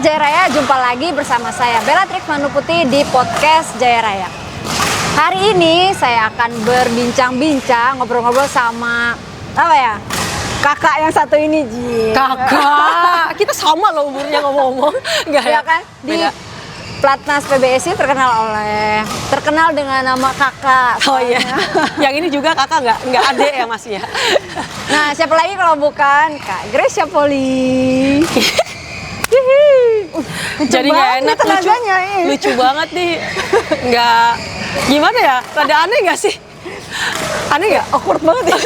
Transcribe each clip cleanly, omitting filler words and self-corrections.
Jaya Raya, jumpa lagi bersama saya Bellatrix Manuputi di podcast Jaya Raya. Hari ini saya akan berbincang-bincang, ngobrol-ngobrol sama kakak yang satu ini, Ji. Kakak, kita sama loh umurnya ngomong-ngomong. Enggak ya kan? Di beda. Platnas PBSI terkenal dengan nama kakak. Oh iya. Yang ini juga kakak nggak adek ya Mas ya. Nah, siapa lagi kalau bukan Kak Gracia Poli. Jadi nggak enak, lucu banget nih. Nggak, gimana ya? Rada aneh nggak sih? Aneh nggak? Awkward banget ya.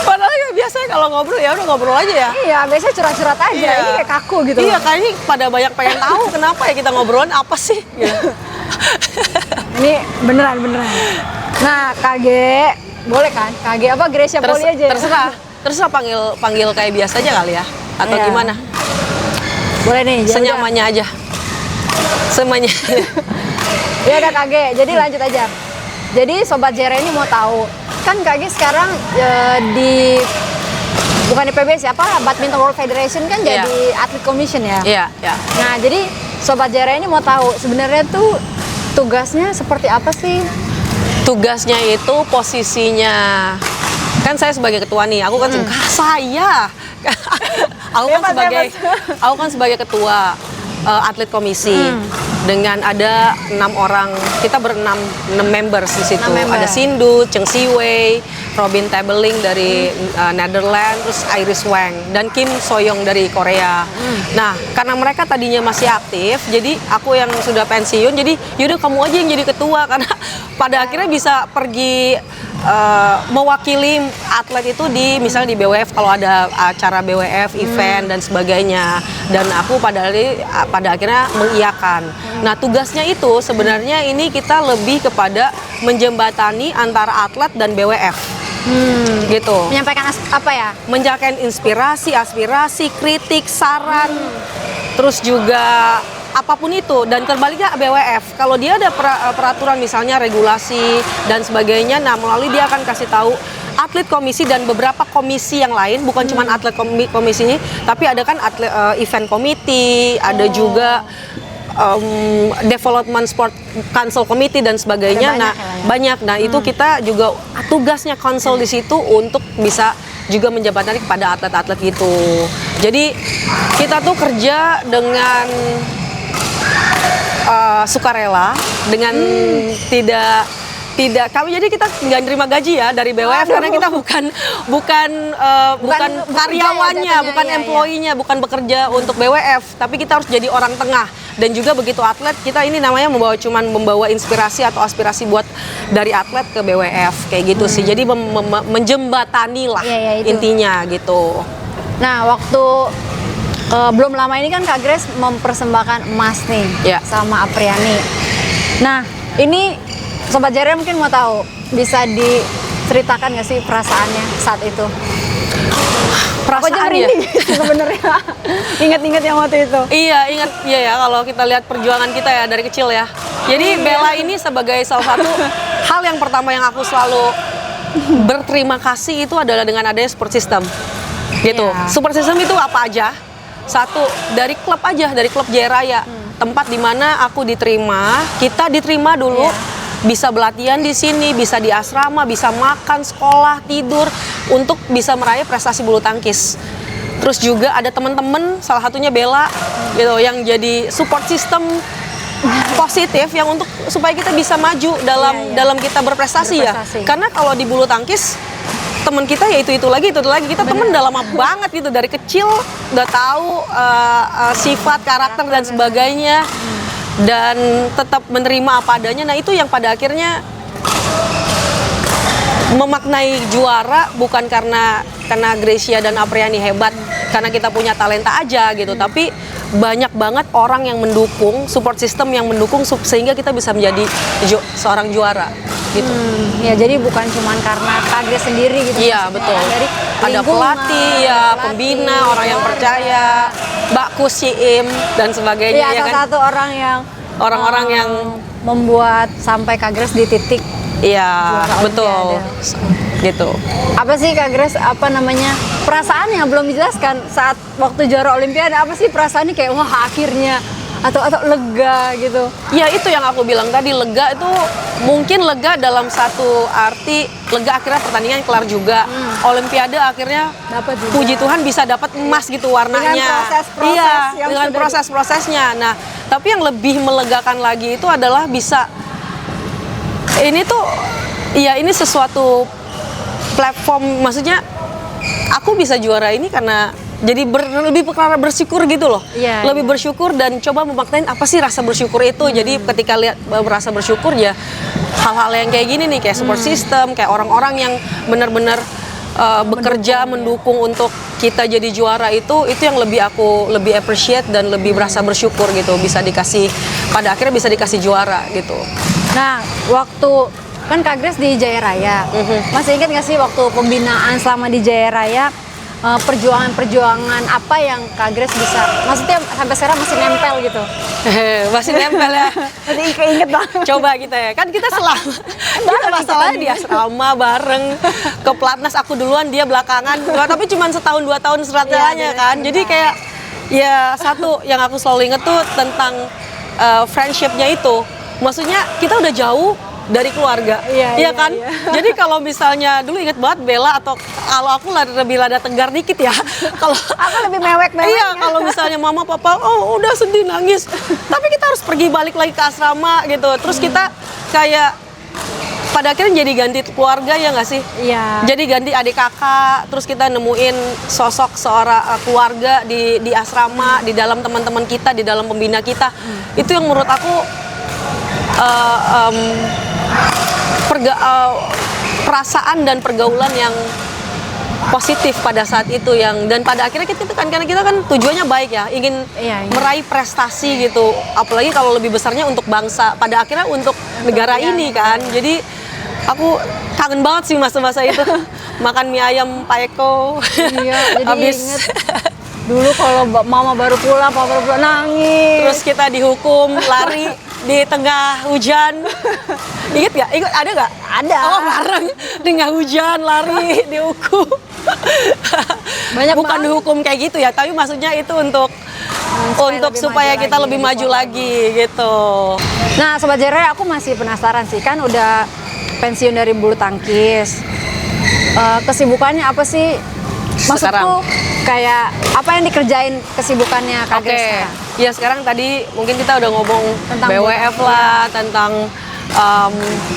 Padahal ya biasanya kalau ngobrol ya udah ngobrol aja ya. Iya, biasanya curhat-curhat aja. Iya. Ini kayak kaku gitu. Iya, kayaknya pada banyak pengen tahu kenapa ya kita ngobrolin apa sih. Gitu. Ini beneran. Nah, KG, boleh kan? KG apa Gracia Poli aja? Terserah panggil kayak biasa aja kali ya. Atau iya. gimana? Boleh nih. Senyamannya aja. Semuanya. Ya udah KG. Jadi lanjut aja. Jadi Sobat Jera ini mau tahu, kan KG sekarang bukan di PBS ya, Badminton World Federation kan jadi atlet commission ya. Iya. Nah, jadi Sobat Jera ini mau tahu sebenarnya tuh tugasnya seperti apa sih? Tugasnya itu posisinya, kan saya sebagai ketua nih, aku kan aku kan sebagai ketua atlet komisi dengan ada 6 orang, kita berenam 6 members di situ. Ada Sindu, Cheng Siwei, Robin Tabeling dari Netherlands, terus Iris Wang dan Kim Soyoung dari Korea. Nah, karena mereka tadinya masih aktif, jadi aku yang sudah pensiun, jadi yaudah kamu aja yang jadi ketua karena pada akhirnya bisa pergi mewakili atlet itu di misalnya di BWF kalau ada acara BWF event dan sebagainya, dan aku pada akhirnya mengiyakan. Nah, tugasnya itu sebenarnya ini kita lebih kepada menjembatani antara atlet dan BWF. Gitu. Menyampaikan apa ya? Menyampaikan inspirasi, aspirasi, kritik, saran, terus juga apapun itu, dan terbaliknya BWF kalau dia ada peraturan misalnya regulasi dan sebagainya, nah melalui dia akan kasih tahu atlet komisi dan beberapa komisi yang lain, bukan cuma atlet komisi ini, tapi ada kan atlet event committee, ada juga development sport council committee dan sebagainya. Banyak. Nah, itu kita juga tugasnya council di situ untuk bisa juga menjembatani kepada atlet-atlet gitu. Jadi kita tuh kerja dengan sukarela, dengan tidak kami, jadi kita nggak nerima gaji ya dari BWF. Karena kita bukan karyawannya, bukan employee-nya, bukan bekerja untuk BWF, tapi kita harus jadi orang tengah. Dan juga begitu atlet, kita ini namanya membawa inspirasi atau aspirasi buat dari atlet ke BWF kayak gitu sih. Jadi menjembatani lah intinya gitu. Nah, waktu belum lama ini kan Kak Grace mempersembahkan emas nih sama Apriani. Nah, ini Sobat Jera mungkin mau tahu, bisa diceritakan nggak sih perasaannya saat itu? Perasaan ya? Sebenarnya ingat-ingat yang waktu itu. Iya, ingat ya kalau kita lihat perjuangan kita ya dari kecil ya. Jadi Bella ini sebagai salah satu hal yang pertama yang aku selalu berterima kasih itu adalah dengan adanya support system. Gitu. Support system itu apa aja? Satu, dari klub aja, dari klub Jaya Raya. Tempat di mana aku diterima, kita diterima dulu. Bisa berlatihan di sini, bisa di asrama, bisa makan, sekolah, tidur untuk bisa meraih prestasi bulu tangkis. Terus juga ada teman-teman, salah satunya Bella gitu, yang jadi support system positif yang untuk supaya kita bisa maju dalam kita berprestasi ya. Karena kalau di bulu tangkis teman kita ya itu lagi kita temen udah lama banget gitu, dari kecil udah tahu sifat, karakter dan sebagainya, dan tetap menerima apa adanya. Nah, itu yang pada akhirnya memaknai juara bukan karena Gracia dan Apriani hebat, karena kita punya talenta aja gitu, tapi banyak banget orang yang mendukung, support system yang mendukung sehingga kita bisa menjadi seorang juara gitu. Ya, jadi bukan cuma karena Kak Grace sendiri gitu. Iya, betul. Dari ada pelatih, pembina, orang yang percaya, Mbak Kusiim dan sebagainya. Iya, salah satu orang yang membuat sampai Kak Grace di titik. Iya, betul. gitu. Apa sih Kak Grace, apa namanya, perasaan yang belum dijelaskan saat waktu juara Olimpiade, apa sih perasaannya kayak wah akhirnya, atau lega gitu? Ya itu yang aku bilang tadi, lega itu mungkin lega dalam satu arti, lega akhirnya pertandingan kelar juga, Olimpiade akhirnya Dapat juga. puji Tuhan bisa dapat emas gitu warnanya. Dengan proses-proses iya, yang dengan sudah proses-prosesnya. Nah, tapi yang lebih melegakan lagi itu adalah bisa, ini tuh, ya ini sesuatu platform, maksudnya aku bisa juara ini karena jadi lebih karena bersyukur gitu loh. Iya, lebih iya. bersyukur dan coba memaknain apa sih rasa bersyukur itu. Jadi ketika lihat merasa bersyukur ya hal-hal yang kayak gini nih, kayak support system, kayak orang-orang yang benar-benar bekerja mendukung untuk kita jadi juara, itu yang aku lebih appreciate dan lebih merasa bersyukur gitu, bisa dikasih, pada akhirnya bisa dikasih juara gitu. Nah, waktu kan Kak Grace di Jaya Raya, masih ingat nggak sih waktu pembinaan selama di Jaya Raya, perjuangan-perjuangan apa yang Kak Grace bisa, maksudnya sampai sekarang masih nempel gitu? Masih nempel ya. Masih inget banget. Coba kita ya, kan kita selama kita masalahnya di asrama bareng, ke Platnas aku duluan, dia belakangan. Tapi cuma setahun 2 tahun setelahnya kan. Jadi kayak ya satu yang aku selalu inget tuh tentang friendship-nya itu. Maksudnya kita udah jauh dari keluarga, iya kan? Iya. Jadi kalau misalnya dulu inget banget Bella, atau kalau aku lebih lada tegar dikit ya. Kalau Aku lebih mewek. iya, kalau misalnya mama papa udah sedih nangis, tapi kita harus pergi balik lagi ke asrama gitu. Terus kita kayak pada akhirnya jadi ganti keluarga, ya nggak sih? Iya. Jadi ganti adik kakak, terus kita nemuin sosok seorang keluarga di asrama, di dalam teman-teman kita, di dalam pembina kita. Itu yang menurut aku perasaan dan pergaulan yang positif pada saat itu, dan pada akhirnya kita kan, karena kita kan tujuannya baik ya, ingin meraih prestasi gitu, apalagi kalau lebih besarnya untuk bangsa, pada akhirnya untuk negara ini kan. Jadi aku kangen banget sih masa-masa itu. Makan mie ayam Pak Eko. Iya, jadi habis inget dulu kalau mama baru pulang, papa baru pulang nangis. terus kita dihukum lari di tengah hujan. Ingat gak? Ingat, ada gak? Ada. Oh, bareng tengah hujan lari dihukum. Banyak Bukan banget. dihukum kayak gitu ya, tapi maksudnya itu untuk supaya maju kita lagi, lebih lebih maju kuat lagi gitu. Nah, Sobat Jere, aku masih penasaran sih, kan udah pensiun dari bulu tangkis. Kesibukannya apa sih? Maksudku Sekarang? kayak apa yang dikerjain kesibukannya Kak Oke, Grace? ya sekarang tadi mungkin kita udah ngomong Tentang BWF bulu lah, tentang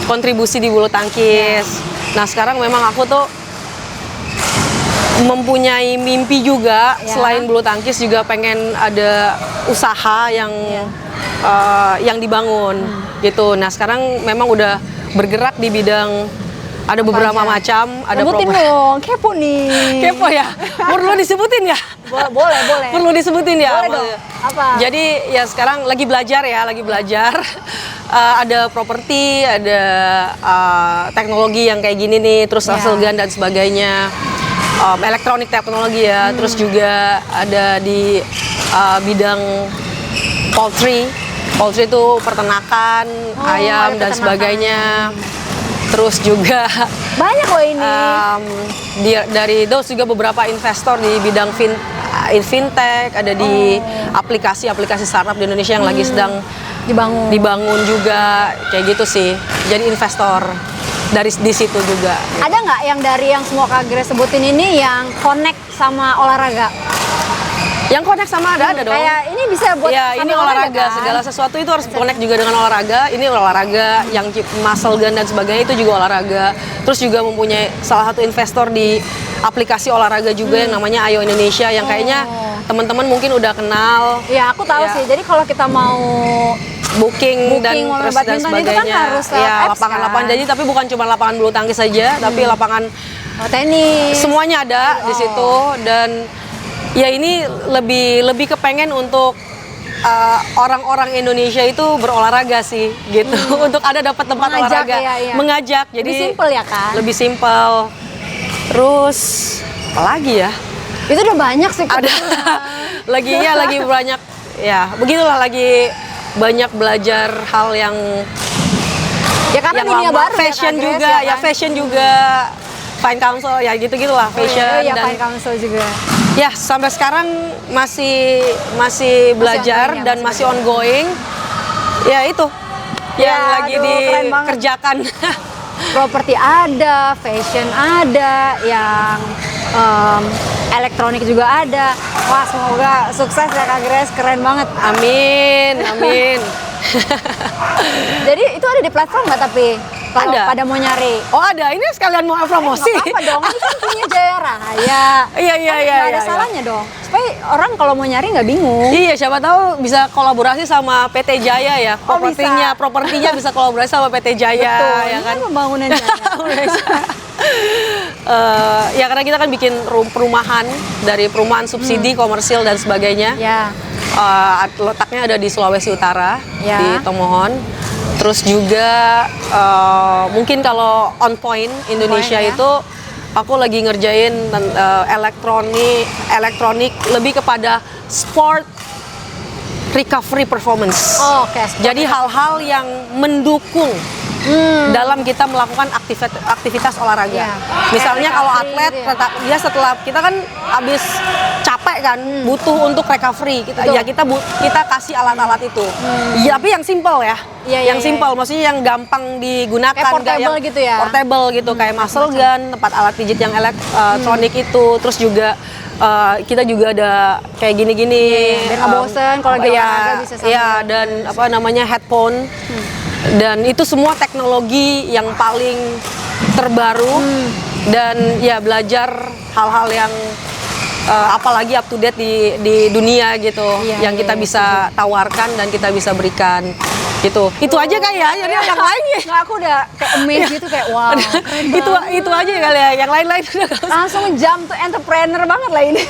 kontribusi di bulu tangkis. Nah sekarang memang aku tuh mempunyai mimpi juga, selain bulu tangkis juga pengen ada usaha yang dibangun gitu. Nah sekarang memang udah bergerak di bidang, ada beberapa macam, ada Sebutin dong, kepo nih. kepo ya, perlu disebutin ya? Boleh. Perlu disebutin ya? Boleh dong. Apa? Jadi ya sekarang lagi belajar. Ada properti, ada teknologi yang kayak gini nih, terus hasil gun dan sebagainya, elektronik teknologi ya, terus juga ada di bidang poultry itu peternakan, ayam dan sebagainya. Terus juga Banyak loh ini. dari those juga beberapa investor di bidang fintech, ada di aplikasi startup di Indonesia yang lagi sedang dibangun juga, kayak gitu sih. Jadi investor di situ juga. Ada nggak yang dari yang semua Kak Grace sebutin ini yang connect sama olahraga? Yang connect sama ada dong. Kayak ini bisa buat ya, sama ini olahraga, kan? segala sesuatu itu harus connect juga dengan olahraga. Ini olahraga, yang muscle gun dan sebagainya itu juga olahraga. Terus juga mempunyai salah satu investor di aplikasi olahraga juga yang namanya Ayo Indonesia, yang kayaknya teman-teman mungkin udah kenal. Ya, aku tahu sih. Jadi kalau kita mau booking dan terus dan sebagainya, itu kan harus ya apps, lapangan-lapangan. kan? Jadi tapi bukan cuma lapangan bulu tangkis saja, tapi lapangan tenis. semuanya ada di situ. Dan ya ini lebih kepengen untuk orang-orang Indonesia itu berolahraga sih gitu. Untuk ada dapat tempat olahraga, mengajak. Jadi lebih simpel ya kan? Lebih simpel. Terus apa lagi ya? Itu udah banyak sih. Ada lagi banyak ya. Begitulah, lagi banyak belajar hal yang ya karena yang dunia lama. baru Fashion ya, Kak juga Grace, ya, kan? fashion juga. Fine Council ya gitu-gitulah, fashion Iya, dan Fine Council juga. ya sampai sekarang masih belajar ongoing ya, dan masih ongoing. Ya itu yang Ya, lagi aduh, keren banget. dikerjakan. Properti ada, fashion ada, yang elektronik juga ada. Wah, semoga sukses ya Kak Grace, keren banget. Amin, amin. Jadi itu ada di platform nggak tapi kalau Ada. pada mau nyari? Oh ada, ini sekalian mau promosi. Nggak apa-apa dong, ini kan punya Jaya Raya. Iya, Kan iya, nggak ada iya. salahnya dong. Supaya orang kalau mau nyari nggak bingung. Iya, siapa tahu bisa kolaborasi sama PT Jaya ya. Oh, bisa. Propertinya bisa kolaborasi sama PT Jaya, Betul, ya ini kan? kan pembangunan Jaya. Ya karena kita kan bikin perumahan dari perumahan subsidi komersil dan sebagainya. Ya, Letaknya ada di Sulawesi Utara, Ya. di Tomohon. Terus juga mungkin kalau on point Indonesia ya. itu aku lagi ngerjain elektronik lebih kepada sport recovery performance. Oh, oke. Jadi hal-hal yang mendukung dalam kita melakukan aktivitas olahraga. Iya. Misalnya Kayak kalau recovery atlet, gitu ya. dia setelah kita kan habis capek kan, butuh untuk recovery. Betul. Kita kasih alat-alat itu. Ya, tapi yang simple ya. Iya, yang iya, simple, maksudnya yang gampang digunakan. Kayak portable yang gitu ya? Portable gitu, kayak muscle gun, tempat alat pijit yang elektronik itu. Terus juga kita juga ada kayak gini-gini. Biar nggak bosen kalau lagi olahraga bisa sambil. Iya, dan apa namanya headphone. Dan itu semua teknologi yang paling terbaru dan ya belajar hal-hal yang apalagi up to date di dunia gitu, Iya, yang iya, kita iya, bisa tawarkan dan kita bisa berikan gitu. Itu aja kali ya, jadi yang lain ya. Nggak, aku udah kayak amazed gitu, kayak wow. itu aja kali ya, yang lain-lain udah Langsung jump to entrepreneur banget lah ini.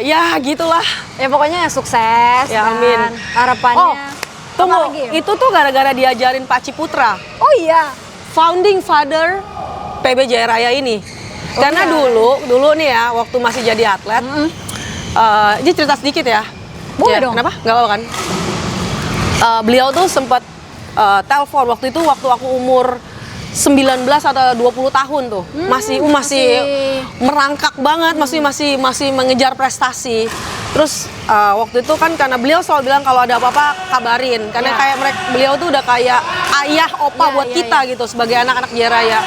ya gitulah. Ya pokoknya sukses. Ya, dan amin. Harapannya. Oh, tunggu, Apa lagi? itu tuh gara-gara diajarin Pak Ciputra, Oh iya. founding father PB Jaya Raya ini. Karena iya. dulu nih ya, waktu masih jadi atlet, ini cerita sedikit ya. Boleh Ya, dong. Kenapa? Nggak apa-apa kan? Beliau tuh sempat telepon waktu itu waktu aku umur 19 atau 20 tahun tuh. Masih merangkak banget, masih mengejar prestasi. Terus waktu itu kan karena beliau selalu bilang kalau ada apa-apa kabarin. Karena Ya. kayak beliau tuh udah kayak ayah, opa Ya, buat ya, kita gitu sebagai anak-anak Jaya Raya.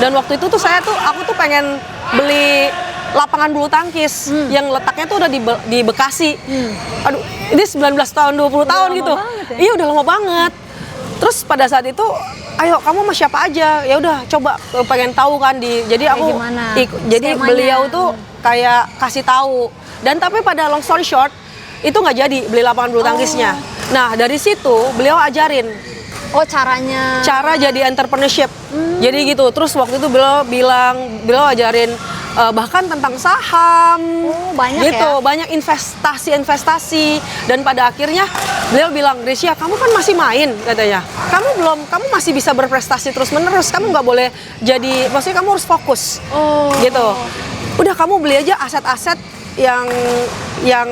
Dan waktu itu tuh aku tuh pengen beli lapangan bulu tangkis yang letaknya tuh udah di Bekasi. Aduh, ini 19 tahun, 20 tahun lama gitu. banget ya? Iya, udah lama banget. Terus pada saat itu, ayo kamu sama siapa aja? Ya udah coba pengen tahu kan jadi Kayak aku gimana? jadi Skemanya. beliau tuh kayak kasih tahu. Dan tapi pada long story short, itu nggak jadi beli lapangan bulu tangkisnya. Nah, dari situ beliau ajarin Oh, caranya. cara jadi entrepreneurship. Jadi gitu. Terus waktu itu beliau ajarin bahkan tentang saham. Oh, banyak gitu, ya? banyak investasi dan pada akhirnya beliau bilang, "Gresya, kamu kan masih main," katanya. Kamu masih bisa berprestasi terus-menerus. Kamu nggak boleh maksudnya kamu harus fokus." Oh. Gitu. Udah kamu beli aja aset-aset yang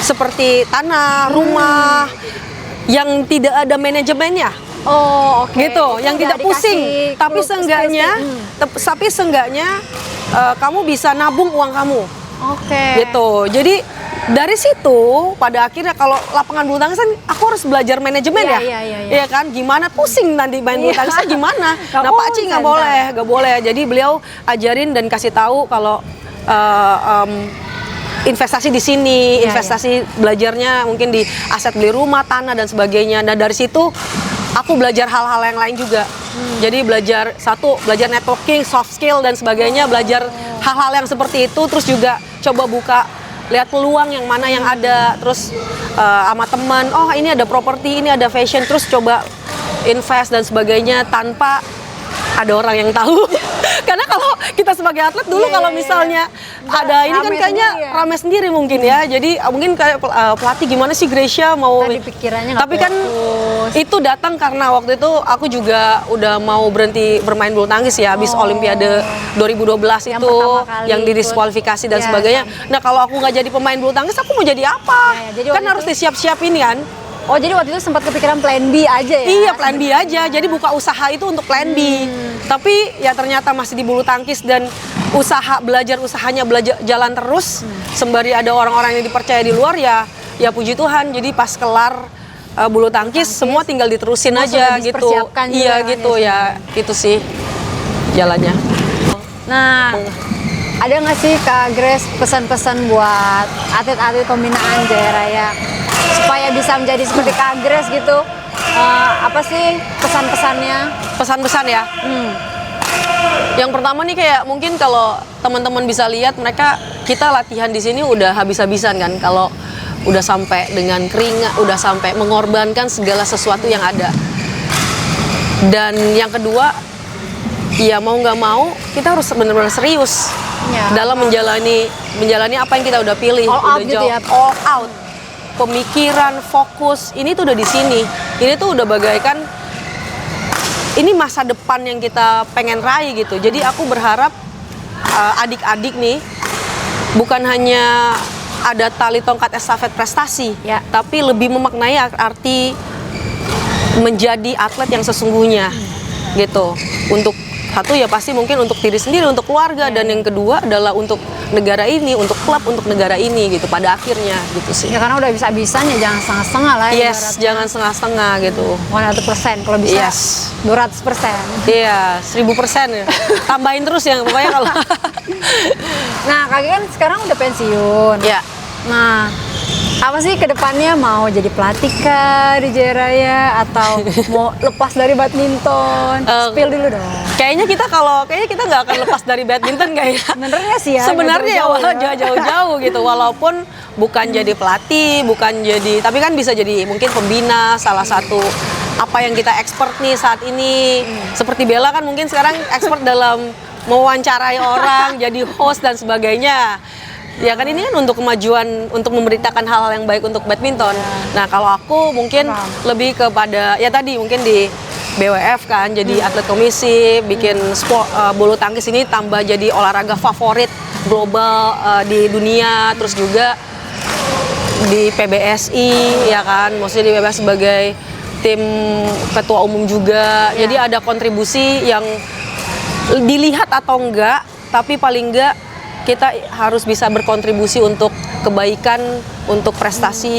seperti tanah, rumah yang tidak ada manajemennya. Oh, oke. Gitu, Itu yang nggak tidak pusing, dikasih tapi clue seenggaknya kamu bisa nabung uang kamu. Oke. Gitu. Jadi dari situ pada akhirnya kalau lapangan bulu tangkis kan aku harus belajar manajemen Iya, ya. iya, iya. Iya kan? Gimana pusing nanti main bulu Iya. tangkisnya gimana? Nggak Nah, Pak Ci konsen, nggak boleh. Jadi beliau ajarin dan kasih tahu kalau investasi di sini, Iya, investasi belajarnya mungkin di aset beli rumah, tanah dan sebagainya. Nah, dari situ aku belajar hal-hal yang lain juga. Jadi belajar networking, soft skill dan sebagainya, belajar hal-hal yang seperti itu, terus juga coba buka lihat peluang yang mana yang ada, terus sama teman, oh ini ada properti, ini ada fashion, terus coba invest dan sebagainya tanpa ada orang yang tahu. Karena kalau kita sebagai atlet dulu kalau misalnya ada ini kan Rame kayaknya sendiri ya. rame sendiri mungkin ya. Jadi mungkin kayak pelatih gimana sih Gresya mau Tadi pikirannya nggak tapi kan fokus. itu datang karena waktu itu aku juga udah mau berhenti bermain bulu tangkis ya habis Olimpiade 2012 Yang itu pertama kali yang ikut. didiskualifikasi dan Ya, sebagainya. Nah, kalau aku nggak jadi pemain bulu tangkis aku mau jadi apa? Ya, jadi Kan waktu harus itu- disiap-siapin kan. Oh, jadi waktu itu sempat kepikiran plan B aja ya? Iya, plan B aja. Jadi buka usaha itu untuk plan B. Tapi ya ternyata masih di bulu tangkis dan usahanya belajar jalan terus. Sembari ada orang-orang yang dipercaya di luar ya puji Tuhan. Jadi pas kelar bulu tangkis semua tinggal diterusin semua aja sudah gitu. dipersiapkan Iya juga gitu ya. Gitu sih jalannya. Nah, ada nggak sih Kak Grace pesan-pesan buat atlet-atlet pembinaan Jaya Raya supaya bisa menjadi seperti Kak Grace gitu? Apa sih pesan-pesannya? Pesan-pesan ya. Yang pertama nih kayak mungkin kalau teman-teman bisa lihat kita latihan di sini udah habis-habisan kan. Kalau udah sampai dengan keringat, udah sampai mengorbankan segala sesuatu yang ada. Dan yang kedua, ya mau nggak mau kita harus benar-benar serius dalam menjalani apa yang kita udah pilih. All out udah gitu ya? All out. Pemikiran, fokus, ini tuh udah di sini. Ini tuh udah bagaikan ini masa depan yang kita pengen raih gitu. Jadi aku berharap adik-adik nih bukan hanya ada tali tongkat estafet prestasi, tapi lebih memaknai arti menjadi atlet yang sesungguhnya gitu. Untuk satu ya pasti mungkin untuk diri sendiri, untuk keluarga, dan yang kedua adalah untuk negara ini, untuk klub, untuk negara ini gitu pada akhirnya gitu sih. Ya karena udah bisa-bisa ya jangan setengah-setengah lah. Yes, jangan setengah-setengah gitu. 100% kalau bisa. Yes. 200%. Iya, 1000% ya. Tambahin terus ya pokoknya kalau. Nah, kakek kan sekarang udah pensiun. Ya. Nah, apa sih kedepannya, mau jadi pelatih kah di Jaya Raya atau mau lepas dari badminton? Spill dulu dong. Kayaknya kita nggak akan lepas dari badminton nggak ya? Sebenarnya sih ya. Sebenarnya ya jauh-jauh gitu. Walaupun bukan jadi pelatih, tapi kan bisa jadi mungkin pembina, salah satu apa yang kita expert nih saat ini. Seperti Bella kan mungkin sekarang expert dalam mewawancarai orang, jadi host dan sebagainya. Ya kan ini kan untuk kemajuan, untuk memberitakan hal-hal yang baik untuk badminton. Nah kalau aku mungkin lebih kepada ya tadi mungkin di BWF kan jadi atlet komisi, bikin bulu tangkis ini tambah jadi olahraga favorit global di dunia, terus juga di PBSI ya kan, maksudnya di PBSI sebagai tim ketua umum juga. Jadi ada kontribusi yang dilihat atau enggak, tapi paling enggak kita harus bisa berkontribusi untuk kebaikan, untuk prestasi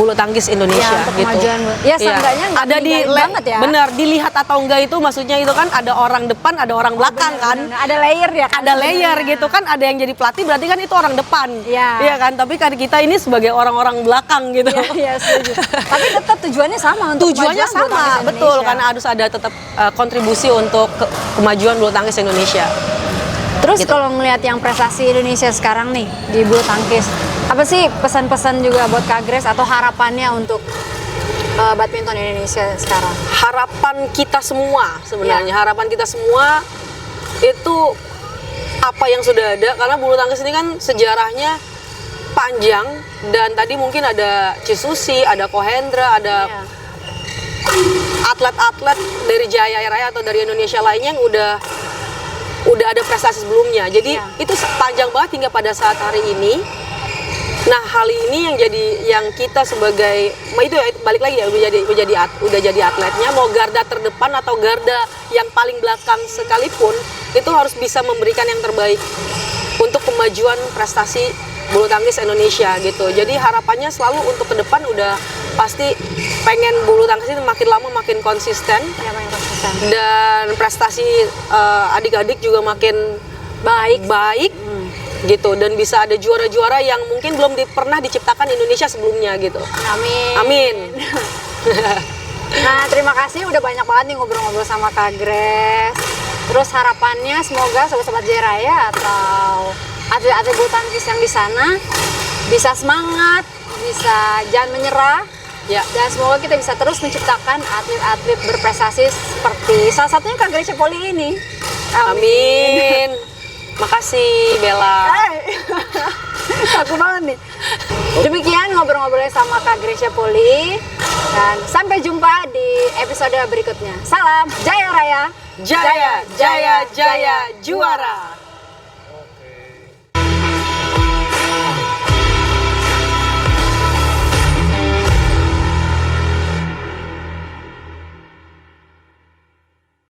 bulu tangkis Indonesia untuk gitu. kemajuan. Ya seenggaknya ada di banget ya. Benar, dilihat atau enggak itu maksudnya itu kan ada orang depan, ada orang belakang kan. Ada layer ya kan. Ada layer gitu kan, ada yang jadi pelatih berarti kan itu orang depan. Iya kan, tapi kan kita ini sebagai orang-orang belakang gitu. Iya, setuju. Tapi tetap tujuannya sama untuk tujuannya sama, betul, karena harus ada tetap kontribusi untuk kemajuan bulu tangkis Indonesia. Terus gitu. Kalau ngelihat yang prestasi Indonesia sekarang nih di bulu tangkis, apa sih pesan-pesan juga buat Kak Grace atau harapannya untuk badminton Indonesia sekarang? Harapan kita semua sebenarnya, harapan kita semua itu apa yang sudah ada, karena bulu tangkis ini kan sejarahnya panjang, dan tadi mungkin ada Cisusi, ada Kohendra, ada atlet-atlet dari Jaya Raya atau dari Indonesia lainnya yang udah ada prestasi sebelumnya. Jadi itu panjang banget hingga pada saat hari ini. Nah, hal ini yang kita sebagai itu balik lagi ya, udah jadi atletnya, mau garda terdepan atau garda yang paling belakang sekalipun, itu harus bisa memberikan yang terbaik untuk kemajuan prestasi bulu tangkis Indonesia gitu. Jadi harapannya selalu untuk ke depan udah pasti pengen bulu tangkis itu makin lama makin konsisten. Dan prestasi adik-adik juga makin baik gitu, dan bisa ada juara-juara yang mungkin belum pernah diciptakan Indonesia sebelumnya gitu. Amin. Nah, terima kasih udah banyak banget nih ngobrol-ngobrol sama Kak Grace. Terus harapannya semoga sobat-sobat Jaya Raya atau atlet-atlet bulu tangkis yang di sana bisa semangat, bisa jangan menyerah. Dan semoga kita bisa terus menciptakan atlet-atlet berprestasi seperti salah satunya Kak Grace Poli ini. Amin. Makasih Bella. Aku banget nih. Demikian ngobrol-ngobrolnya sama Kak Grace Poli, dan sampai jumpa di episode berikutnya. Salam Jaya Raya. Jaya, jaya, jaya, juara.